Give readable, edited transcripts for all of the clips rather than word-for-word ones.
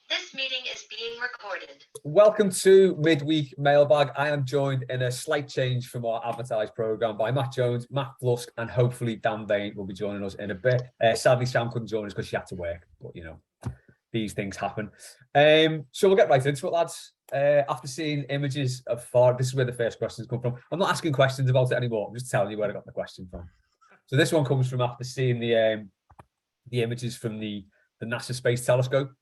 This meeting is being recorded. Welcome to Midweek Mailbag. I am joined in a slight change from our advertised programme by Matt Jones, Matt Blusk, and hopefully Dan Vane will be joining us in a bit. Sadly, Sam couldn't join us because she had to work, but you know, these things happen. So we'll get right into it, lads. After seeing images of far, this is where the first questions come from. I'm not asking questions about it anymore. I'm just telling you where I got the question from. So this one comes from after seeing the images from the NASA Space Telescope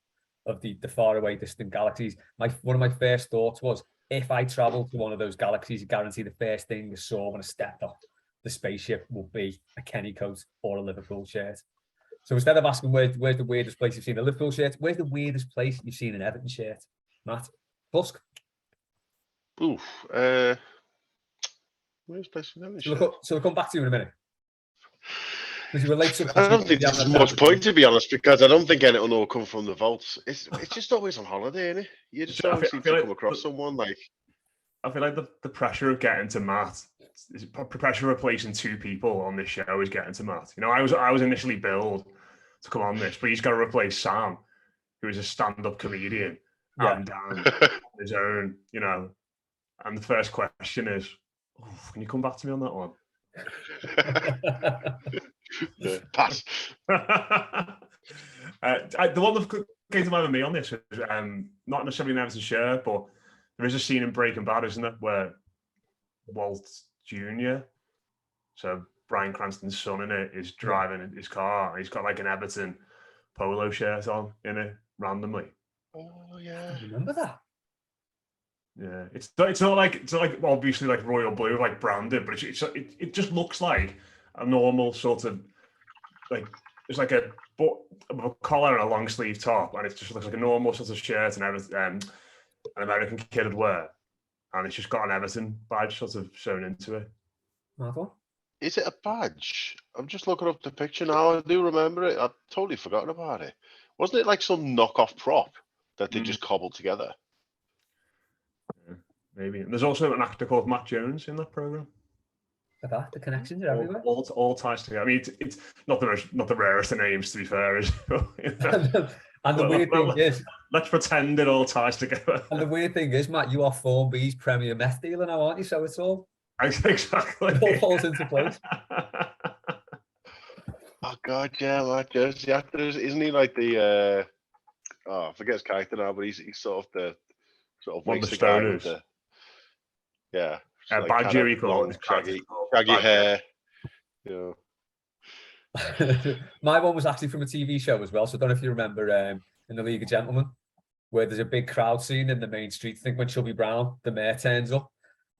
of the faraway distant galaxies. One of my first thoughts was, if I traveled to one of those galaxies, I guarantee the first thing I saw when I stepped off the spaceship will be a Kenny coat or a Liverpool shirt. So instead of asking where's the weirdest place you've seen a Liverpool shirt, where's the weirdest place you've seen an Everton shirt? Matt? Busk? Oof. Weirdest place for an Everton shirt? So we'll come back to you in a minute. Because you were late. I don't think there's much point, to be honest, because I don't think anyone will come from the vaults. It's just always on holiday, isn't it? You just always seem to come across someone like. I feel like the pressure of getting to Matt, the pressure of replacing two people on this show is getting to Matt. You know, I was initially billed to come on this, but he's got to replace Sam, who is a stand-up comedian, and Dan on his own. You know, and the first question is, can you come back to me on that one? Pass. The one that came to mind with me on this is not necessarily an Everton shirt, but there is a scene in Breaking Bad, isn't it, where Walt Jr., so Bryan Cranston's son in it, is driving his car and he's got like an Everton polo shirt on in it randomly. Oh yeah, I remember that. Yeah, it's not like obviously like royal blue, like branded, but it just looks like a normal sort of like it's like a collar and a long sleeve top, and it just looks like a normal sort of shirt an American kid would wear, and it's just got an Everton badge sort of sewn into it. Is it a badge? I'm just looking up the picture now. I do remember it. I've totally forgotten about it. Wasn't it like some knockoff prop that they just cobbled together? Maybe. And there's also an actor called Matt Jones in that program. The connections are everywhere. All ties together. I mean, it's not the rarest of names, to be fair. Is And the weird thing is, let's pretend it all ties together. And the weird thing is, Matt, you are Form B's premier meth dealer now, aren't you? So it's all exactly. It all falls into place. Oh God, yeah, Matt Jones, the actor, isn't he like the? I forget his character now, but he's sort of the one of the stoners. Badger, he called shaggy hair. You know. My one was actually from a TV show as well. So I don't know if you remember in the League of Gentlemen, where there's a big crowd scene in the main street. I think when Chubby Brown, the mayor, turns up,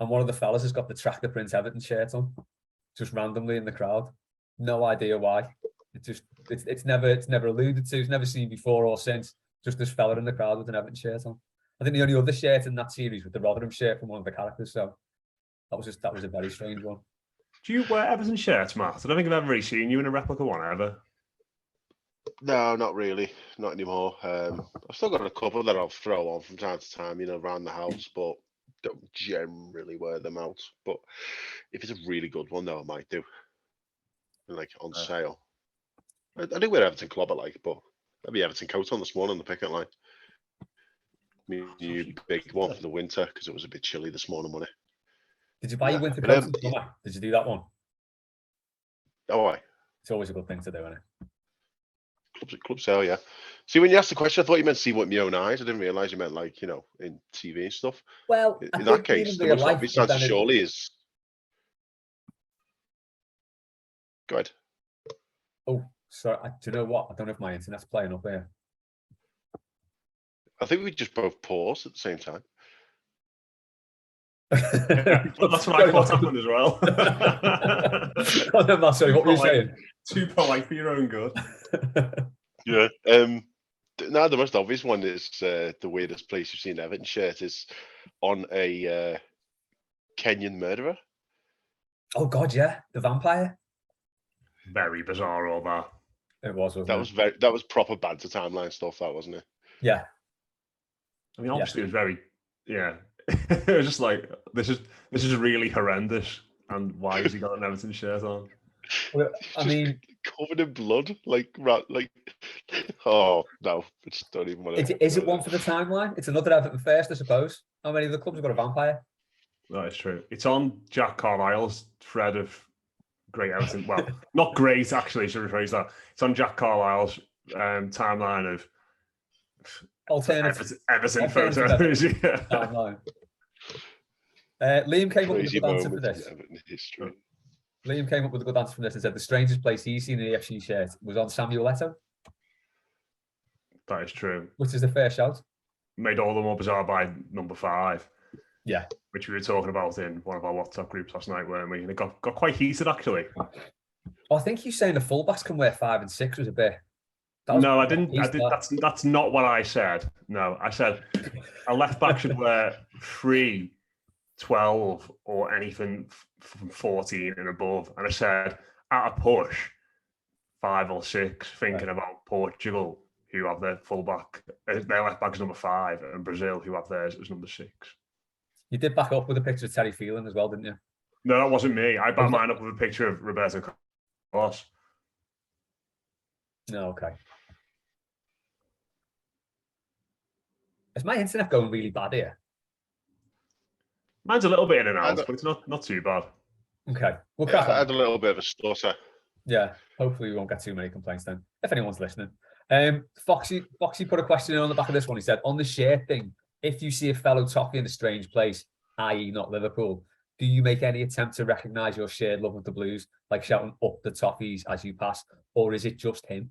and one of the fellas has got the Tractor Prince Everton shirt on, just randomly in the crowd. No idea why. It's never alluded to. It's never seen before or since. Just this fella in the crowd with an Everton shirt on. I think the only other shirt in that series was the Rotherham shirt from one of the characters. So that was a very strange one. Do you wear Everton shirts, Matt? I don't think I've ever really seen you in a replica one ever. No, not really. Not anymore. I've still got a couple that I'll throw on from time to time, around the house, but don't generally wear them out. But if it's a really good one, though, I might do. Like on sale. I do wear Everton Club, but I'll be Everton coat on this morning on the picket line. New big one for the winter because it was a bit chilly this morning, wasn't it? Did you buy your winter coat in the summer? Did you do that one? Oh, why? It's always a good thing to do, isn't it? Club sale, yeah. See, when you asked the question, I thought you meant see with my own eyes. I didn't realise you meant in TV and stuff. Well, in that case, the most obvious answer surely is. Go ahead. Oh, sorry. Do you know what? I don't know if my internet's playing up here. I think we just both paused at the same time. That's what I thought happened as well. Sorry, what were you saying? Too polite for your own good. Yeah. Now the most obvious one is the weirdest place you've seen Everton shirt is on a Kenyan murderer. Oh God, yeah, the vampire. Very bizarre, all that. It was. That was proper banter timeline stuff. That wasn't it? Yeah. I mean, obviously, it was very. Yeah. It was just like this is really horrendous. And why has he got an Everton shirt on? Well, I mean, covered in blood, like oh no, it's don't even want to. Is it one for the timeline? It's another Everton first, I suppose. How many of the clubs have got a vampire? That is true. It's on Jack Carlisle's thread of great Everton. Well, not great actually. Should rephrase that. It's on Jack Carlisle's timeline of Alternative Everton photos. Yeah. timeline. Liam came up with a Crazy good answer for moments this. in Everton history. Liam came up with a good answer for this and said the strangest place he's seen an EFC shirt was on Samuel Eto'o, That is true. which is the fair shout. Made all the more bizarre by number 5. Yeah. Which we were talking about in one of our WhatsApp groups last night, weren't we? And it got quite heated actually. Oh, I think you saying the fullbacks can wear 5 and 6 was a bit. No, I didn't. That's not what I said. No, I said a left back should wear 3, 12, or anything from 14 and above. And I said at a push, 5 or 6. Thinking about Portugal, who have their fullback, their left back is number 5, and Brazil, who have theirs as number 6. You did back up with a picture of Terry Phelan as well, didn't you? No, that wasn't me. I backed mine up with a picture of Roberto Carlos. No, okay. Is my internet going really bad here? Mine's a little bit in and out, but it's not too bad. Okay, we'll Yeah, crack I on. had a little bit of a stutter. Yeah, hopefully we won't get too many complaints then, if anyone's listening. Foxy put a question in on the back of this one. He said, on the share thing, if you see a fellow Toffee in a strange place, i.e. not Liverpool, do you make any attempt to recognise your shared love of the Blues, like shouting up the Toffees as you pass, or is it just him?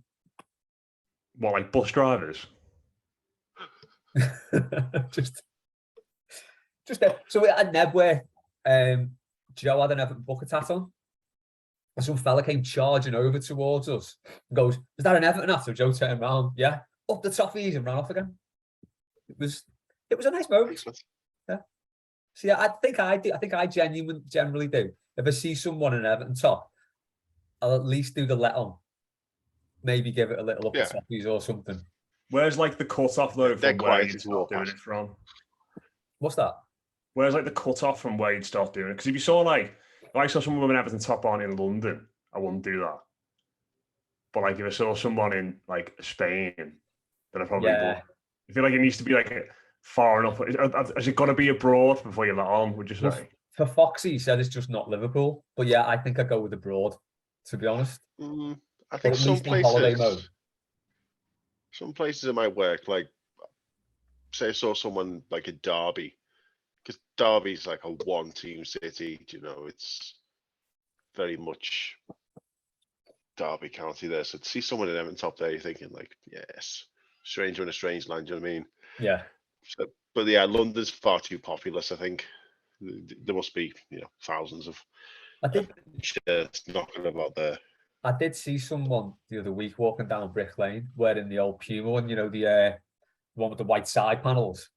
What, like bus drivers? just so at Nebway, Joe had an Everton bucket hat on. And some fella came charging over towards us and goes, "Is that an Everton hat?" So Joe turned around, yeah, up the Toffees and ran off again. It was a nice moment. Yeah. So yeah, I think I generally do. If I see someone in Everton top, I'll at least do the let on. Maybe give it a little up the Toffees or something. Where's like the cut off though from where you'd start doing it from? What's that? Where's like the cut off from where you'd start doing it? Because if you saw if I saw someone with an Everton top on in London, I wouldn't do that. But like if I saw someone in like Spain, then I probably would. I feel like it needs to be like far enough. Has it got to be abroad before you let on? Would you say? For Foxy, he said it's just not Liverpool. But yeah, I think I'd go with abroad, to be honest. I think some holiday mode. Some places it might work. Like, say I saw someone like in Derby, because Derby's like a one-team city. You know, it's very much Derby County there. So to see someone in Everton top there, you're thinking like, yes, stranger in a strange land. Do you know what I mean? Yeah. So, but yeah, London's far too populous. I think there must be thousands of shirts knocking about there. I did see someone the other week walking down Brick Lane wearing the old Puma one, the one with the white side panels.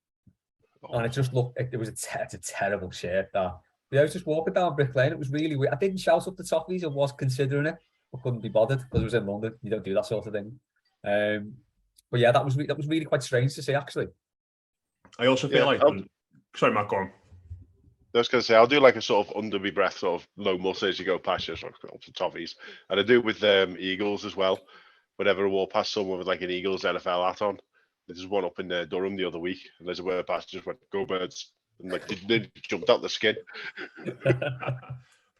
Oh. And it just looked, it's a terrible shirt, that. But I was just walking down Brick Lane. It was really weird. I didn't shout up the Toffees. I was considering it. I couldn't be bothered because it was in London. You don't do that sort of thing. But yeah, that was really quite strange to see, actually. I also feel sorry, Matt, go on. I was going to say, I'll do like a sort of under my breath, sort of low muscle as you go past your sort of Toffees. And I do it with Eagles as well. Whenever I walk past someone with like an Eagles NFL hat on, there's one up in Durham the other week, and as I went past, just went, "Go Birds," and like they jumped out the skin.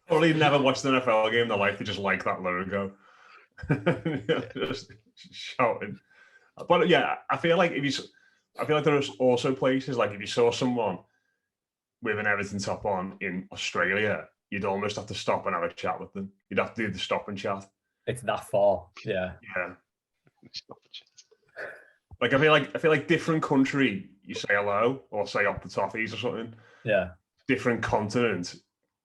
Probably never watched an NFL game in their life. They just like that logo, just shouting. But yeah, I feel like there's also places like if you saw someone with an Everton top on in Australia, you'd almost have to stop and have a chat with them. You'd have to do the stop and chat. It's that far, yeah. Yeah. Like I feel like different country, you say hello or say up the Toffees or something. Yeah. Different continent,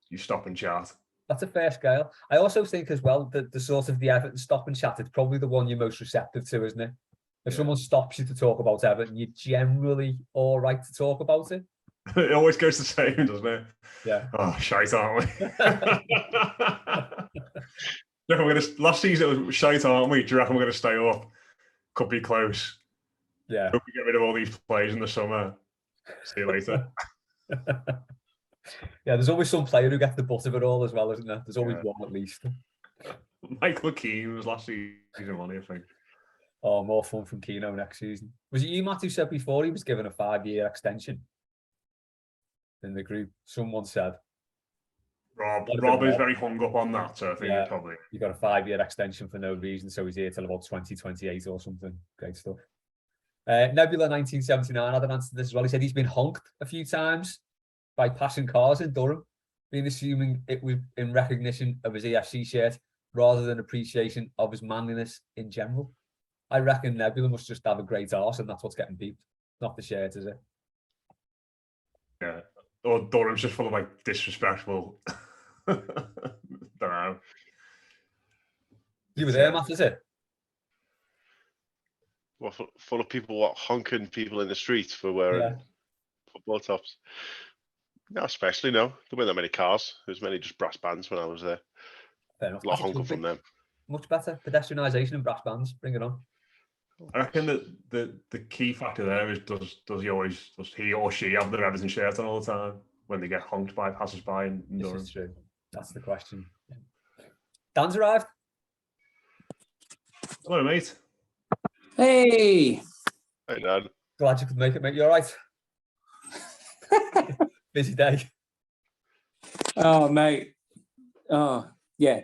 you stop and chat. That's a fair scale. I also think as well that the sort of the Everton stop and chat is probably the one you're most receptive to, isn't it? If someone stops you to talk about Everton, you're generally all right to talk about it. It always goes the same, doesn't it? Yeah. Oh, shite, aren't we? Last season it was shite, aren't we? Do you reckon we're going to stay up? Could be close. Yeah. Hope we get rid of all these players in the summer. See you later. Yeah, there's always some player who gets the butt of it all as well, isn't there? There's always one at least. Michael Keane was last season, wasn't he, I think. Oh, more fun from Keno next season. Was it you, Matt, who said before he was given a 5-year extension in the group? Someone said. Rob is very hung up on that, so I think it's probably... You got a 5-year extension for no reason, so he's here till about 2028 or something. Great stuff. Nebula 1979 had an answer to this as well. He said he's been honked a few times by passing cars in Durham, being assuming it was in recognition of his EFC shirt rather than appreciation of his manliness in general. I reckon Nebula must just have a great arse and that's what's getting beeped. Not the shirt, is it? Yeah. Or Durham's just full of like disrespectful. Don't know. You were there, Matt, is it? Well, full of people honking people in the street for wearing football tops. No, especially no. There weren't that many cars. There was many just brass bands when I was there. Fair enough. A lot of honking from them. Much better. Pedestrianisation and brass bands. Bring it on. I reckon that the key factor there is does he or she have their Everton shirt on all the time when they get honked by passers-by in Durham? This is true. That's the question. Dan's arrived. Hello, mate. Hey. Hey, Dan. Glad you could make it, mate. You all right? Busy day. Oh, mate. Oh, yeah.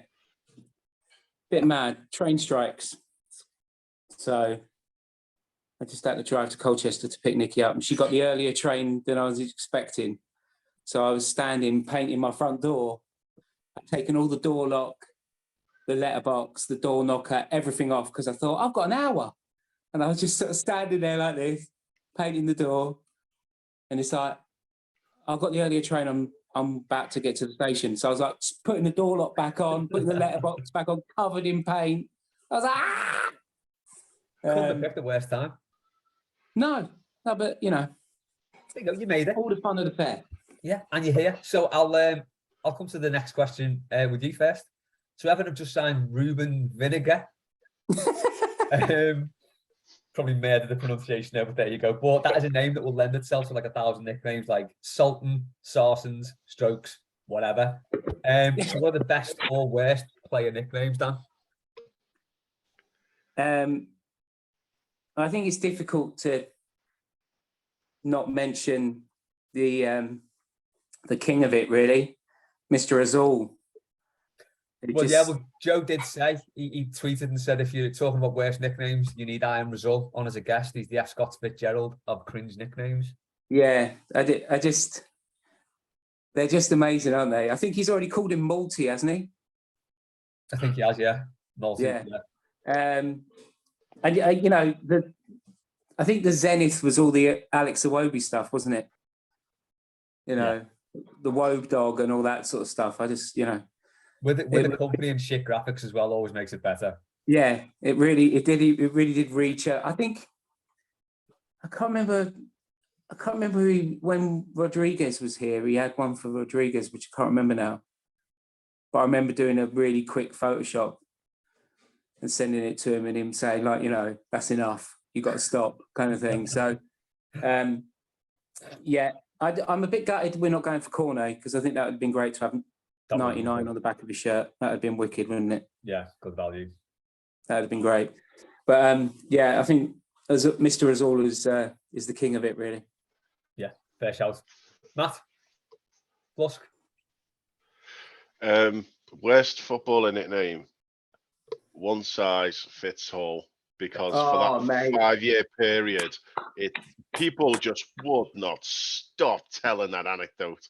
Bit mad. Train strikes. So I just had to drive to Colchester to pick Nikki up. And she got the earlier train than I was expecting. So I was standing, painting my front door. I'd taken all the door lock, the letterbox, the door knocker, everything off because I thought, I've got an hour. And I was just sort of standing there like this, painting the door. And it's like, I've got the earlier train, I'm about to get to the station. So I was like putting the door lock back on, putting the letterbox back on, covered in paint. I was like, ah! Couldn't have picked the worst time. No, but you You made it. all the fun of the fair. Yeah, and you're here. So I'll come to the next question with you first. So Everton have just signed Ruben Vinegar. Probably murdered the pronunciation there, but there you go. But that is a name that will lend itself to like 1,000 nicknames like Sultan, Sarsens, Strokes, whatever. So what are the best or worst player nicknames, Dan? I think it's difficult to not mention the king of it, really, Mr. Azul. Well, Joe did say, he tweeted and said, if you're talking about worst nicknames, you need Ian Razul on as a guest. He's the F. Scott Fitzgerald of cringe nicknames. Yeah, they're just amazing, aren't they? I think he's already called him Multi, hasn't he? I think he has, yeah. Multi, yeah. And I think the zenith was all the Alex Iwobi stuff, wasn't it? The Wobe dog and all that sort of stuff. I just, with the company and shit graphics as well, always makes it better. Yeah, it really did reach. I can't remember when Rodriguez was here. He had one for Rodriguez, which I can't remember now. But I remember doing a really quick Photoshop and sending it to him, and him saying, like, that's enough. You got to stop, kind of thing. So, yeah, I'm a bit gutted we're not going for Cornet because I think that would have been great to have 99 on the back of his shirt. That would have been wicked, wouldn't it? Yeah, good value. That would have been great. But yeah, I think Mr. Azul is the king of it, really. Yeah, fair shout. Matt, Blusk. Worst footballer nickname. One size fits all. Because for that 5-year period, people just would not stop telling that anecdote.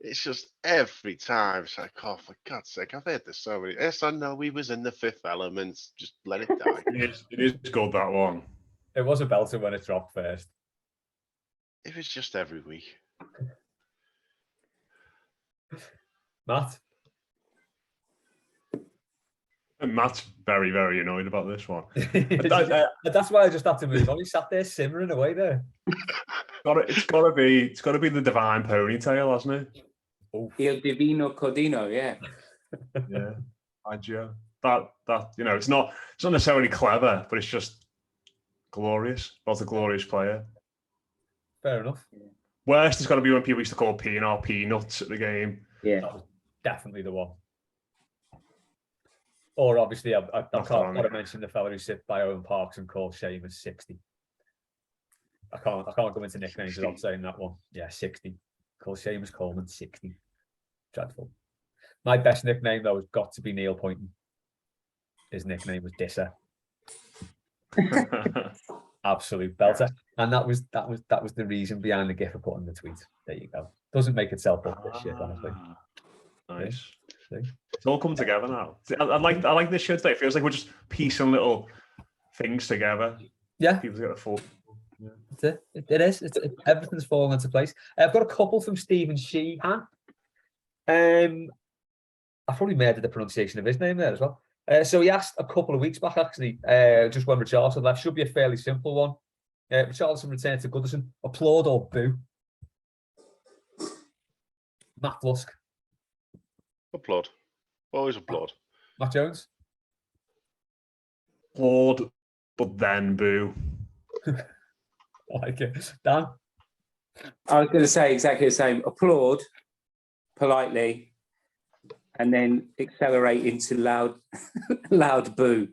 It's just every time. It's like, oh, for God's sake, I've heard this so many. Yes, I know he was in The Fifth Element. Just let it die. It is good, that one. It was a belter when it dropped first. It was just every week. Matt? And Matt's very, very annoyed about this one. That's why I just had to move on. He sat there simmering away there. It's got to be the divine ponytail, hasn't it? Il Divino Codino, yeah. Yeah, that it's not necessarily clever, but it's just glorious. Both a glorious player. Fair enough. Worst has got to be when people used to call Peanuts at the game. Yeah, that was definitely the one. Or obviously, I Not can't wrong. not to mention the fella who sits by Owen Parks and calls Seamus 60. I can't go into nicknames 60. without saying that one. Yeah, 60. Call Seamus Coleman 60. Dreadful. My best nickname though has got to be Neil Poynton. His nickname was Disser. Absolute belter. And that was the reason behind the gif I put in the tweet. There you go. Doesn't make itself up this shit, honestly. Nice. See? It's all come together now. I like this show today. It feels like we're just piecing little things together. Yeah. People get a full. It is. Everything's falling into place. I've got a couple from Stephen Sheehan. I probably murdered the pronunciation of his name there as well. So he asked a couple of weeks back, actually, just when Richarlison left. Should be a fairly simple one. Richarlison returned to Goodison. Applaud or boo? Matt Lusk. Applaud. Always applaud. Matt Jones. Applaud, but then boo. I like it. Dan. I was going to say exactly the same. Applaud politely, and then accelerate into loud, loud boo.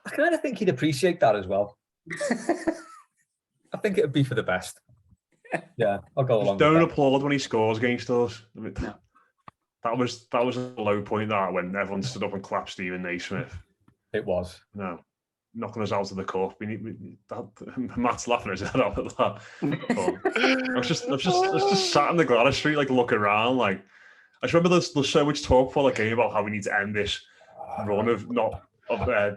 I kind of think he'd appreciate that as well. I think it'd be for the best. Yeah, I'll go along. Don't with that. applaud when he scores against us. I mean, No. That was a low point, that, when everyone stood up and clapped Stephen Naismith. It was. No, knocking us out of the cup. Matt's laughing his head off at that. But I was just sat in the Gladys Street, like looking around. Like, I just remember there's so much talk for the game about how we need to end this run of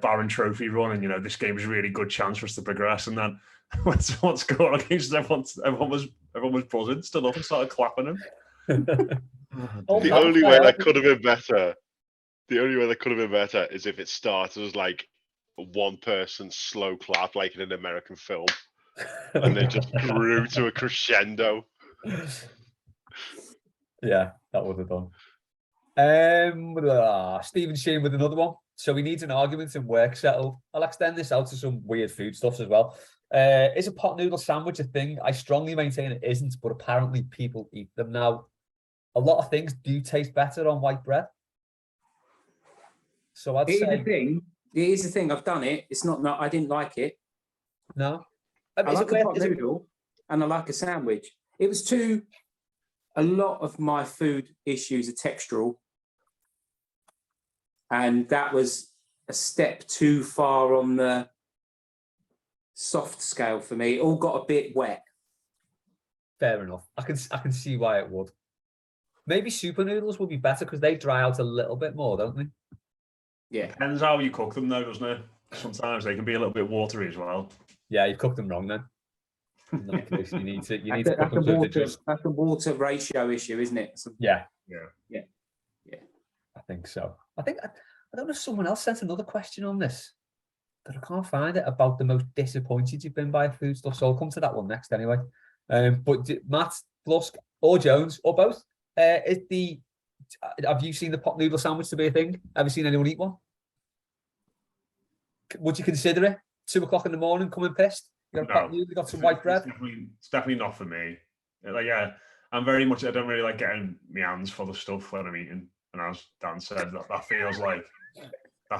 Baron Trophy run, and this game was a really good chance for us to progress. And then when someone scored against us, everyone was buzzing, stood up and started clapping him. The only way that could have been better. The only way that could have been better is if it started as like a one-person slow clap, like in an American film, and then just grew to a crescendo. Yeah, that would have done. Stephen Sheen with another one. So he needs an argument and work settled. I'll extend this out to some weird food stuffs as well. Is a pot noodle sandwich a thing? I strongly maintain it isn't, but apparently people eat them now. A lot of things do taste better on white bread. So I'd say It is a thing. I've done it. It's not. I didn't like it. no. I like a pot noodle and I like a sandwich. It was a lot of my food issues are textural. And that was a step too far on the soft scale for me. It all got a bit wet. Fair enough. I can see why it would. Maybe super noodles would be better because they dry out a little bit more, don't they? Yeah. Depends how you cook them, though, doesn't it? Sometimes they can be a little bit watery as well. Yeah, you've cooked them wrong then. In that case, you need to cook them so just. That's a water ratio issue, isn't it? Yeah. Yeah. I think so. I don't know if someone else sent another question on this, but I can't find it about the most disappointed you've been by food stuff. So I'll come to that one next anyway. But Matt, Lusk, or Jones, or both, have you seen the pot noodle sandwich to be a thing? Have you seen anyone eat one? Would you consider it? 2 o'clock in the morning, coming pissed? You got a pot noodle, you got some white bread? It's definitely not for me. Like, yeah, I don't really like getting my hands full of stuff when I'm eating. And as Dan said, that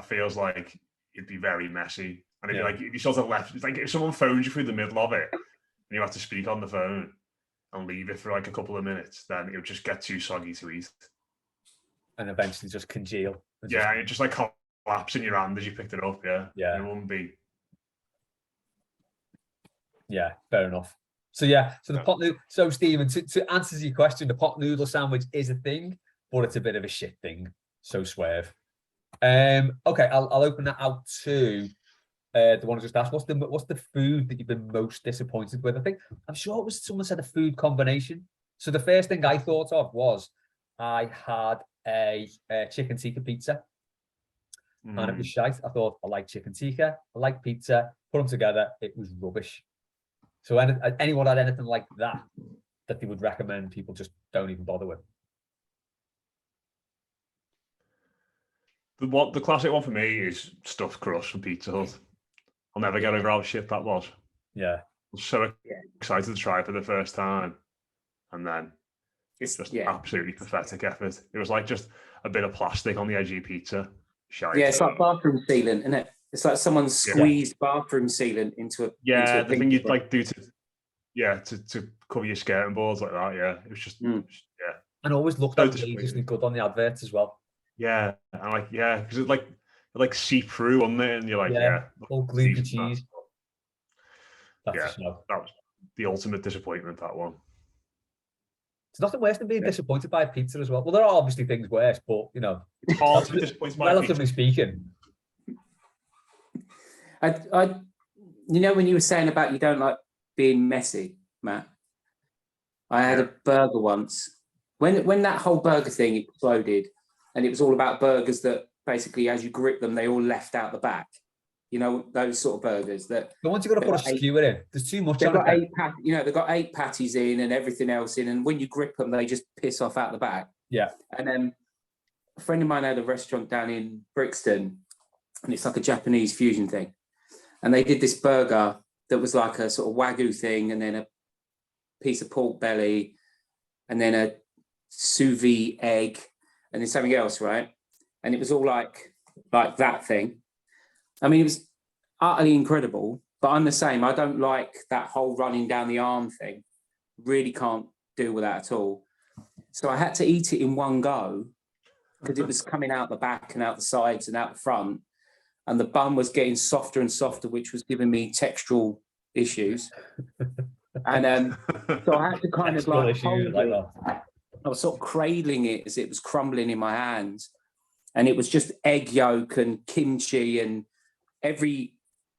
feels like it'd be very messy. And it'd be like, if you sort of left, it's like if someone phones you through the middle of it and you have to speak on the phone and leave it for like a couple of minutes, then it would just get too soggy to eat. And eventually just congeal. Yeah, it just like collapse in your hand as you picked it up. Yeah. It wouldn't be. Yeah, fair enough. So the pot noodle. So Stephen, to answer your question, the pot noodle sandwich is a thing, but it's a bit of a shit thing. So swerve. Okay, I'll open that out to the one I just asked. What's the food that you've been most disappointed with? I'm sure it was someone said a food combination. So the first thing I thought of was I had a chicken tikka pizza. And it was shite. I thought, I like chicken tikka, I like pizza, put them together, it was rubbish. So anyone had anything like that they would recommend people just don't even bother with? The classic one for me is stuffed crust from Pizza Hut. I'll never get over how shit that was. Yeah. I was so excited to try it for the first time. And then it's just absolutely pathetic effort. It was like just a bit of plastic on the edge of your pizza. shite. Yeah, it's like bathroom sealant, isn't it? It's like someone squeezed bathroom sealant into a the pink thing you'd one. like do to cover your skirting boards like that. Yeah, it was just yeah. And always looked So outrageously good on the adverts as well. Yeah, and like because it like see through on there, and you're like all gloopy cheese. That's a show. That was the ultimate disappointment. That one. It's nothing worse than being disappointed by a pizza as well. Well, there are obviously things worse, but you know, it's hard to be disappointed by relatively speaking. I you know, when you were saying about you don't like being messy, Matt, I had a burger once. When that whole burger thing exploded, and it was all about burgers that basically, as you grip them, they all left out the back. You know, those sort of burgers that. But once you've got to put a skewer in, there's too much. They've got eight they've got 8 patties in and everything else in, and when you grip them, they just piss off out the back. Yeah. And then a friend of mine had a restaurant down in Brixton, and it's like a Japanese fusion thing. And they did this burger that was like a sort of Wagyu thing, and then a piece of pork belly, and then a sous vide egg, and then something else, right? And it was all like that thing. I mean, it was utterly incredible, but I'm the same. I don't like that whole running down the arm thing. Really can't deal with that at all. So I had to eat it in one go because it was coming out the back and out the sides and out the front. And the bun was getting softer and softer, which was giving me textural issues. And so I had to kind of like hold it. I was sort of cradling it as it was crumbling in my hands. And it was just egg yolk and kimchi, and every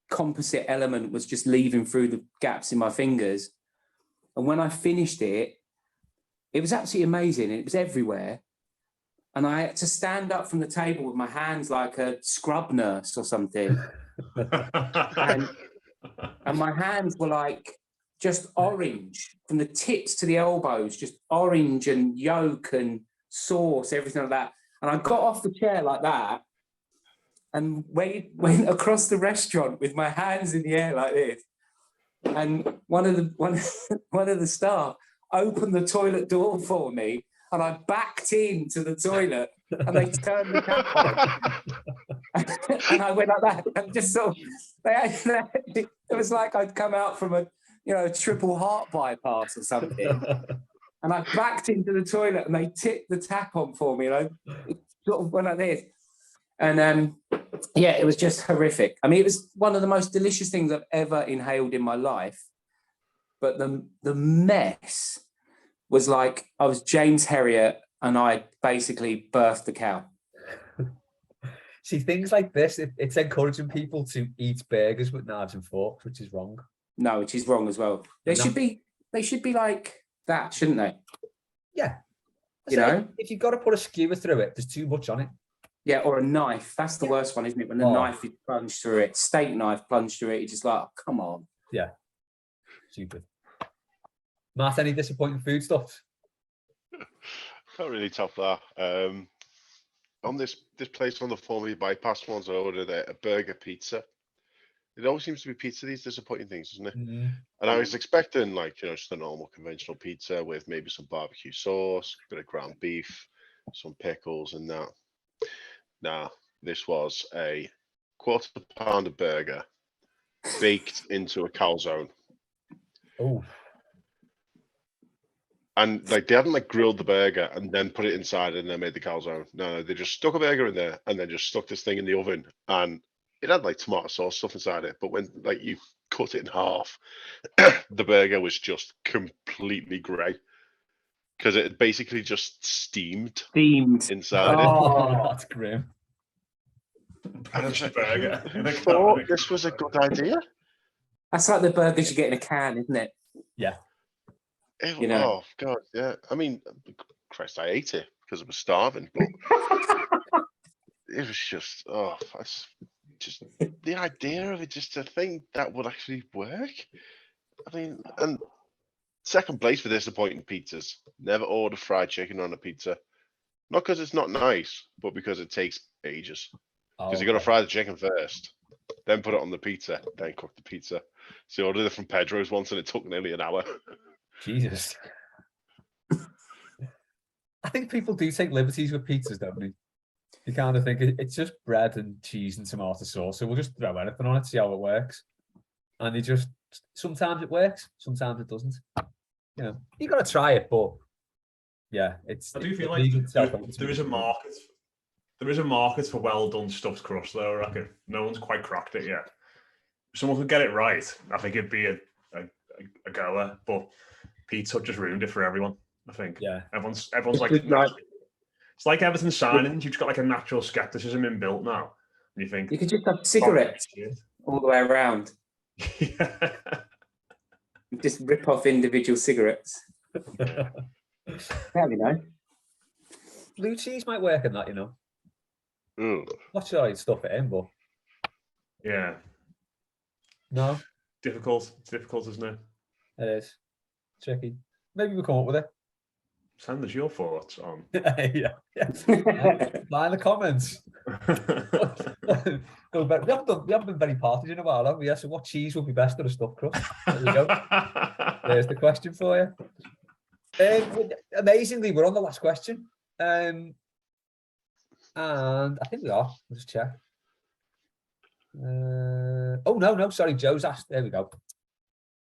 composite element was just leaving through the gaps in my fingers. And when I finished it, it was absolutely amazing. It was everywhere. And I had to stand up from the table with my hands like a scrub nurse or something. and my hands were like just orange from the tips to the elbows, just orange and yolk and sauce, everything like that. And I got off the chair like that and went across the restaurant with my hands in the air like this. And one of the staff opened the toilet door for me, and I backed into the toilet, and they turned the tap on. And I went like that, and just sort of, it was like I'd come out from a triple heart bypass or something. And I backed into the toilet, and they tipped the tap on for me, and I sort of went like this. And it was just horrific. I mean, it was one of the most delicious things I've ever inhaled in my life. But the mess was like I was James Herriot and I basically birthed the cow. See, things like this, it's encouraging people to eat burgers with knives and forks, which is wrong. No, which is wrong as well. They should be like that, shouldn't they? Yeah. If you've got to put a skewer through it, there's too much on it. Yeah, or a knife. That's the worst one, isn't it? When the knife is plunged through it, steak knife plunged through it, you're just like, oh, come on. Yeah. Stupid. Matt, any disappointing food stuff? Can't really top that. On this place on the Formula bypass ones, I ordered a burger pizza. It always seems to be pizza, these disappointing things, doesn't it? Mm-hmm. And I was expecting just a normal conventional pizza with maybe some barbecue sauce, a bit of ground beef, some pickles and that. Nah, this was a quarter-pounder burger baked into a calzone. Oh. And they hadn't grilled the burger and then put it inside and then made the calzone. No, they just stuck a burger in there and then just stuck this thing in the oven, and it had tomato sauce stuff inside it. But when you cut it in half, the burger was just completely grey because it basically just steamed inside it. Oh, that's grim. And I was like, I thought this was a good idea. That's like the burgers you get in a can, isn't it? Yeah. Oh God, yeah. I mean, Christ, I ate it because I was starving, but it was just, just the idea of it, just to think that would actually work. I mean, and second place for disappointing pizzas. Never order fried chicken on a pizza. Not because it's not nice, but because it takes ages. Because you got to fry the chicken first, then put it on the pizza, then cook the pizza. So I ordered it from Pedro's once, and it took nearly an hour. Jesus. I think people do take liberties with pizzas, don't they? You kind of think it's just bread and cheese and tomato sauce, so we'll just throw anything on it, see how it works. And you just sometimes it works, sometimes it doesn't. You know, you got to try it, but yeah, it's. I do feel it like leaves itself open to there is a market. There is a market for well done stuffed crust, though. I reckon no one's quite cracked it yet. If someone could get it right, I think it'd be a goer. But pizza just ruined it for everyone. I think. Yeah. Everyone's It's like, just like- it's like Everton signings. You've just got like a natural skepticism inbuilt now, and you think You could just have cigarettes all the way around. Yeah. Just rip off individual cigarettes. Yeah. That'd be nice. Blue cheese might work in that, you know. Ugh. Not sure I'd stuff it in, but Yeah. no, Difficult. It's difficult, isn't it? it is tricky. Maybe we'll come up with it. Send us your thoughts on. yeah. Lie in the comments. We haven't been very parted in a while, have we? Yeah, so what cheese would be best for a stuffed crust? There you go. There's the question for you. Amazingly, we're on the last question. And I think we are. I'll just check. Oh, no, sorry. Joe's asked. There we go.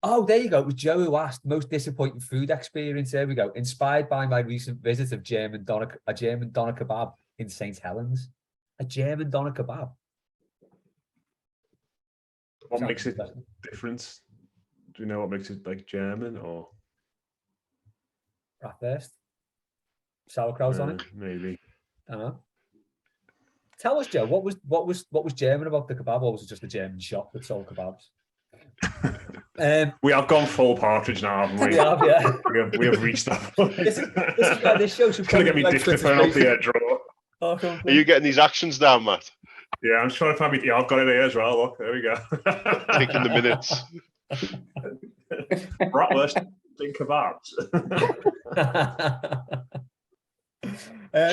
Oh, there you go. It was Joe who asked most disappointing food experience. There we go. Inspired by my recent visit of a German doner kebab in St. Helens. A German doner kebab. What Sounds makes it interesting. different? Do you know what makes it like German or Bratwurst? Sauerkraut on it? maybe? I don't know. Tell us, Joe, what was German about the kebab, or was it just a German shop that sold kebabs? We have gone full partridge now, haven't we? We have, yeah. we have reached that point. This is why this show should Trying to probably get me be like dictaphone off the drawer. Oh, Are you getting these actions down, Matt? Yeah, I'm just trying to find me. Yeah, I've got it here as well. Look, there we go. Taking the minutes. Bratwurst, think kebabs.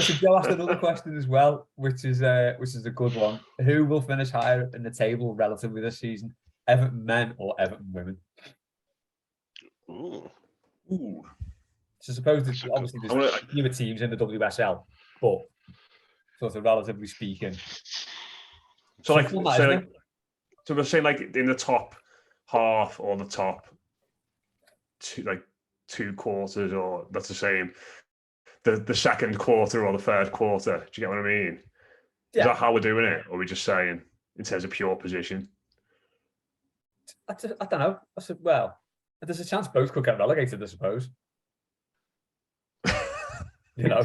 So Joe asked another question as well, which is a good one. Who will finish higher in the table relatively this season? Everton men or Everton women? Ooh. Ooh. So suppose obviously there's fewer teams in the WSL, but sort of relatively speaking. So like, Something like so, that, like, so we're saying like in the top half or the top two quarters, or that's the same. The second quarter or the third quarter. Do you get what I mean? Yeah. Is that how we're doing it? Or are we just saying in terms of pure position? I don't know. I said, well, there's a chance both could get relegated, I suppose. You know,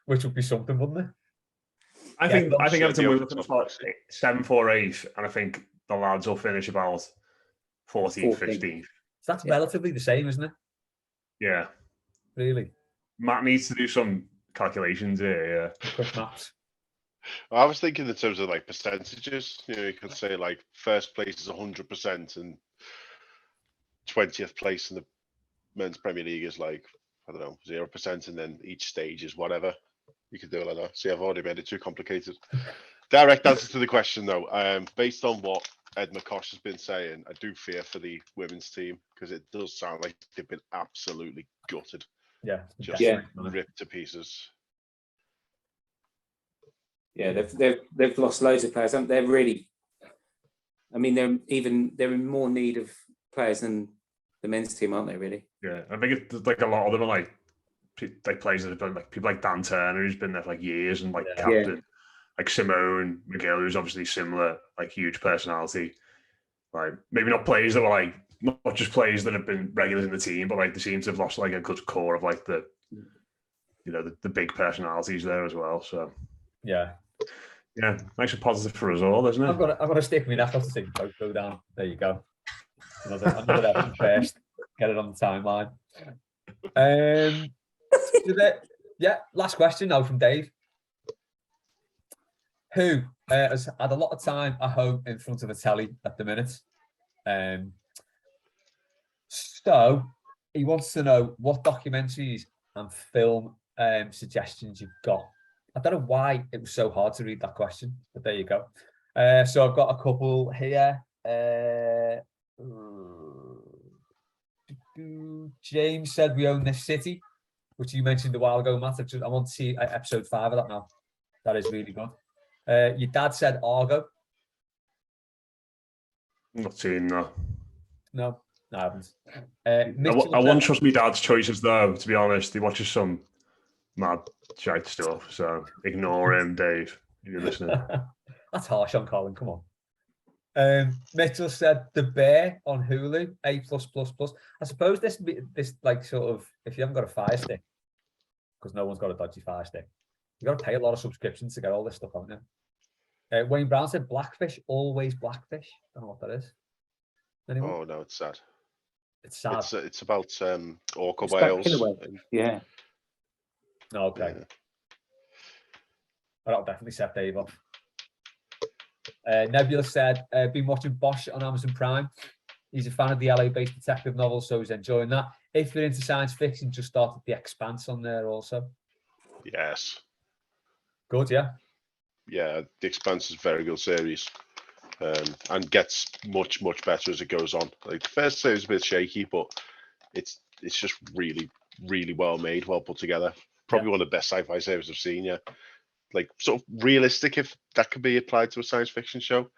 which would be something, wouldn't it? I think obviously, Everton the will overtop finish like 7th or 8th, and I think the lads will finish about 14th, 15th. So that's relatively the same, isn't it? Yeah. Really? Matt needs to do some calculations here. Yeah. Quick maths. I was thinking in terms of like percentages. You know, you could say like first place is 100%, and 20th place in the men's Premier League is like, I don't know, 0%, and then each stage is whatever. You could do it like that. See, I've already made it too complicated. Direct answer to the question though. Based on what Ed McCosh has been saying, I do fear for the women's team because it does sound like they've been absolutely gutted. Yeah. Just ripped to pieces. Yeah, they've lost loads of players. They're really, I mean, they're in more need of players than the men's team, aren't they? Really? Yeah, I think it's like a lot of them are like players that have been like people like Dan Turner, who's been there for like years, and like captain, like Simone McGill, who's obviously similar, like huge personality. Like maybe not players that were like not just players that have been regulars in the team, but like they seem to have lost like a good core of like the, you know, the big personalities there as well. So yeah, makes it positive for us all, doesn't it? I've got to stick me. That's to say, go down. There you go. Another Everton first. Get it on the timeline. Last question now from Dave. Who has had a lot of time at home in front of a telly at the minute? So he wants to know what documentaries and film suggestions you've got. I don't know why it was so hard to read that question, but there you go. So I've got a couple here. James said we own this city, which you mentioned a while ago, Matt. I want to see episode 5 of that now. That is really good. Your dad said Argo. Not seen that. No, I haven't. I won't trust my dad's choices though. To be honest, he watches some mad shite stuff. So ignore him, Dave. If you're listening. That's harsh on Colin. Come on. Mitchell said The Bear on Hulu, A+++. I suppose this like sort of, if you haven't got a Fire Stick, because no one's got a dodgy Fire Stick, you got to pay a lot of subscriptions to get all this stuff on there. Wayne Brown said Blackfish, always Blackfish. I don't know what that is. Anyone? Oh no, it's sad. It's sad. It's about orca It's about whales. killer whales. Yeah. Okay. Yeah. That'll definitely set Dave off. Nebula said, been watching Bosch on Amazon Prime. He's a fan of the LA-based detective novels, so he's enjoying that. If you're into science fiction, just started The Expanse on there also. Yes. Good, yeah. Yeah, The Expanse is a very good series, and gets much better as it goes on. Like the first series is a bit shaky, but it's just really well made, well put together. Probably one of the best sci-fi series I've seen. Yeah, like sort of realistic, if that could be applied to a science fiction show.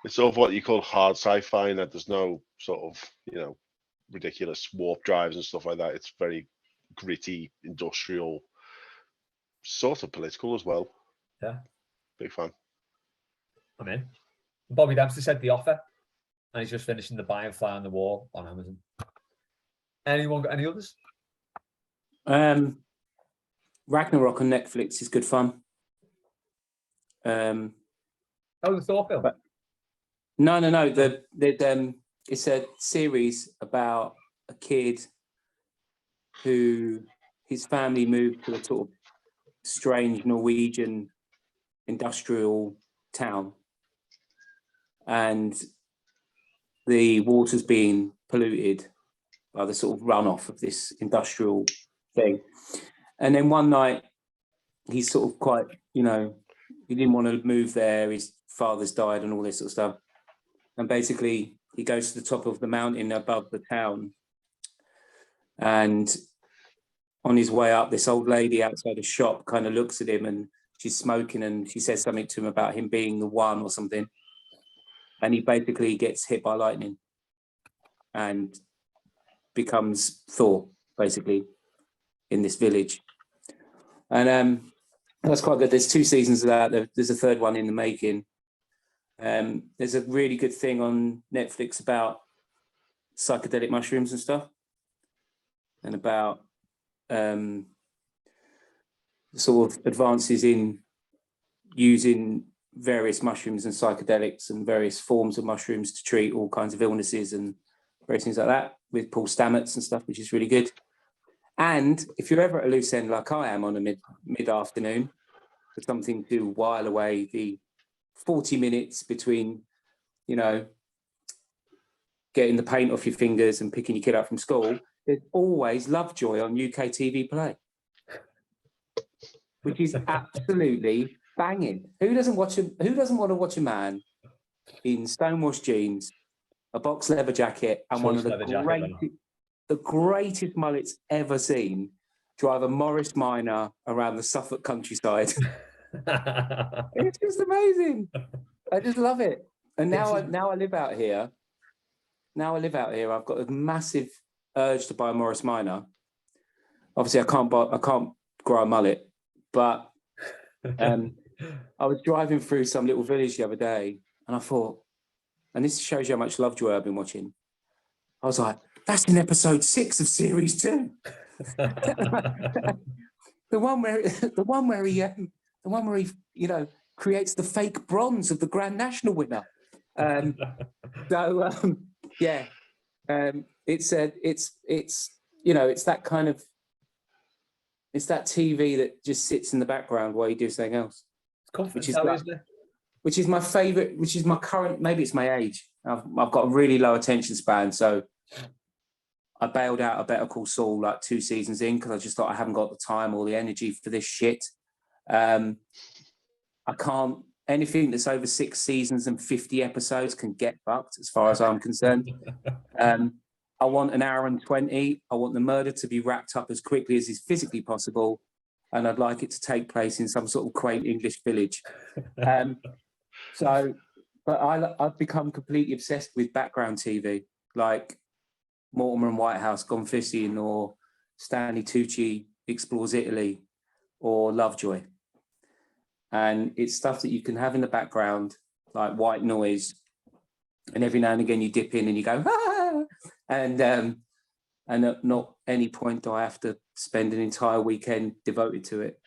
It's sort of what you call hard sci-fi, and that there's no sort of ridiculous warp drives and stuff like that. It's very gritty, industrial, sort of political as well. Yeah. Big fan. I'm in. Bobby Dempsey said The Offer, and he's just finishing The Buy and Fly on the Wall on Amazon. Anyone got any others? Ragnarok on Netflix is good fun. The Thor film? No. It's a series about a kid who his family moved to a sort of strange Norwegian industrial town, and the water's being polluted by the sort of runoff of this industrial thing. And then one night he's sort of quite, he didn't want to move there. His father's died and all this sort of stuff. And basically he goes to the top of the mountain above the town. And on his way up, this old lady outside a shop kind of looks at him, and she's smoking, and she says something to him about him being the one or something. And he basically gets hit by lightning and becomes Thor, basically, in this village. And that's quite good. There's 2 seasons of that. There's a third one in the making. There's a really good thing on Netflix about psychedelic mushrooms and stuff, and about sort of advances in using various mushrooms and psychedelics and various forms of mushrooms to treat all kinds of illnesses and various things like that, with Paul Stamets and stuff, which is really good. And if you're ever at a loose end like I am on a mid-afternoon for something to while away the 40 minutes between, getting the paint off your fingers and picking your kid up from school, there's always Lovejoy on UK TV Play, which is absolutely banging. Who doesn't want to watch a man in stonewashed jeans, a box leather jacket, and one of the greatest mullets ever seen drive a Morris Minor around the Suffolk countryside? It's just amazing. I just love it. And now I live out here. I've got a massive urge to buy a Morris Minor. Obviously, I can't grow a mullet, but I was driving through some little village the other day, and I thought, and this shows you how much Lovejoy I've been watching. I was like, that's in episode 6 of series 2. the one where he creates the fake bronze of the Grand National winner. It's that TV that just sits in the background while you do something else. Which is my favorite, which is my current, maybe it's my age. I've got a really low attention span, so I bailed out of Better Call Saul like 2 seasons in because I just thought I haven't got the time or the energy for this shit. I can't, anything that's over 6 seasons and 50 episodes can get fucked as far as I'm concerned. I want an hour and 20. I want the murder to be wrapped up as quickly as is physically possible. and I'd like it to take place in some sort of quaint English village. But I've become completely obsessed with background TV, like Mortimer and Whitehouse Gone Fishing, or Stanley Tucci Explores Italy, or Lovejoy. And it's stuff that you can have in the background, like white noise, and every now and again you dip in and you go, ah! And at not any point do I have to spend an entire weekend devoted to it.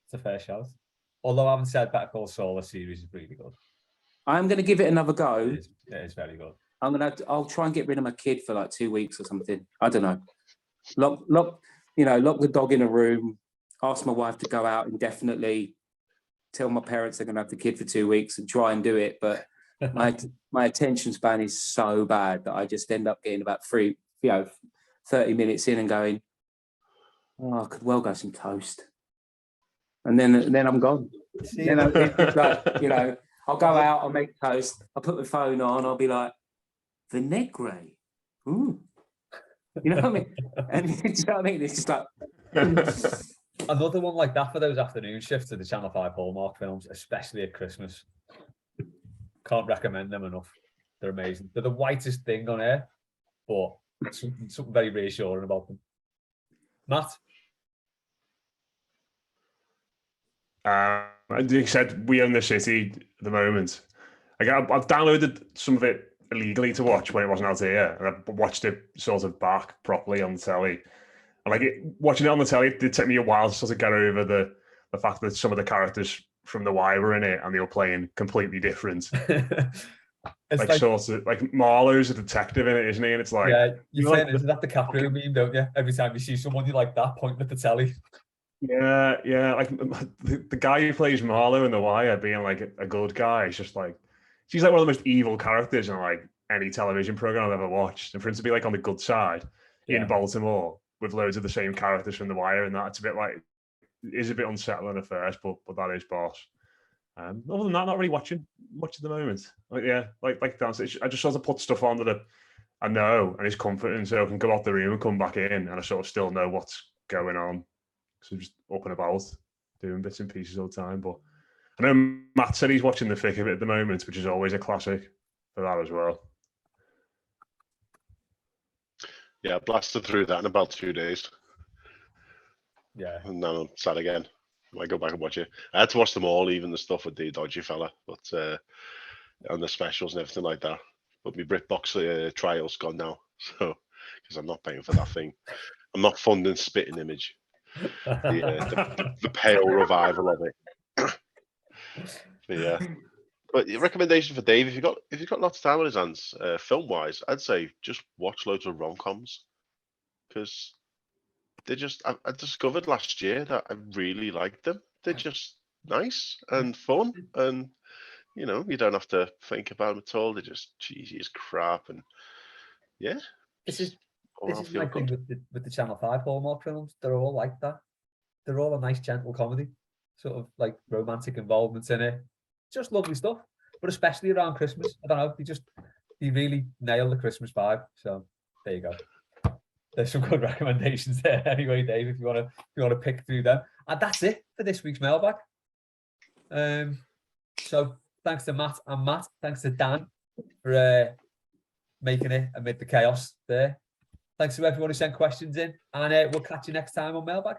It's a fair shout. Although I haven't said Better Call Saul, the series is really good. I'm going to give it another go. It is very good. I'll try and get rid of my kid for like 2 weeks or something. I don't know. Lock the dog in a room, ask my wife to go out indefinitely, tell my parents they're going to have the kid for 2 weeks and try and do it. But my attention span is so bad that I just end up getting about 30 minutes in and going, oh, I could well go some toast. And then I'm gone. Then it's like, I'll go out, I'll make toast, I'll put my phone on, I'll be like, vinaigrette. Ooh. You know what I mean? And you know what I mean? It's just like another one like that for those afternoon shifts to the Channel 5 Hallmark films, especially at Christmas. Can't recommend them enough. They're amazing. They're the whitest thing on air, but something very reassuring about them. Matt? You said We Own the City at the moment. I've downloaded some of it illegally to watch when it wasn't out here, and I watched it sort of back properly on the telly. And watching it on the telly, it did take me a while to sort of get over the fact that some of the characters from The Wire were in it and they were playing completely different. Sort of like Marlowe's a detective in it, isn't he? And it's like, yeah, you say is that the DiCaprio meme, don't you? Every time you see someone you like that pointing at the telly. Yeah. Like the guy who plays Marlowe in The Wire being like a good guy, it's just like, she's like one of the most evil characters in like any television program I've ever watched. And for him to be like on the good side in Baltimore with loads of the same characters from The Wire, and that's a bit like, it is a bit unsettling at first, but that is boss. Other than that, not really watching much at the moment. Like Dan said, I just sort of put stuff on that I know and is comforting, so I can go out the room and come back in, and I sort of still know what's going on. So just up and about, doing bits and pieces all the time. But I know Matt said he's watching the thick of it at the moment, which is always a classic for that as well. Yeah, I blasted through that in about 2 days. Yeah. And then I'm sad again. I go back and watch it. I had to watch them all, even the stuff with the dodgy fella, but and the specials and everything like that. But my BritBox trial's gone now, so because I'm not paying for that thing. I'm not funding Spitting Image, the pale revival of it. But your recommendation for Dave, if you've got lots of time on his hands, film wise, I'd say just watch loads of rom-coms, because I discovered last year that I really liked them. They're just nice and fun, and you don't have to think about them at all. They're just cheesy as crap, and this is my thing with the Channel 5 Hallmark films. They're all like that. They're all a nice, gentle comedy, sort of like romantic involvements in it. Just lovely stuff, but especially around Christmas. I don't know. They really nail the Christmas vibe. So there you go. There's some good recommendations there. Anyway, Dave, if you want to pick through them, and that's it for this week's mailbag. So thanks to Matt and Matt. Thanks to Dan for making it amid the chaos there. Thanks to everyone who sent questions in, and we'll catch you next time on Mailbag.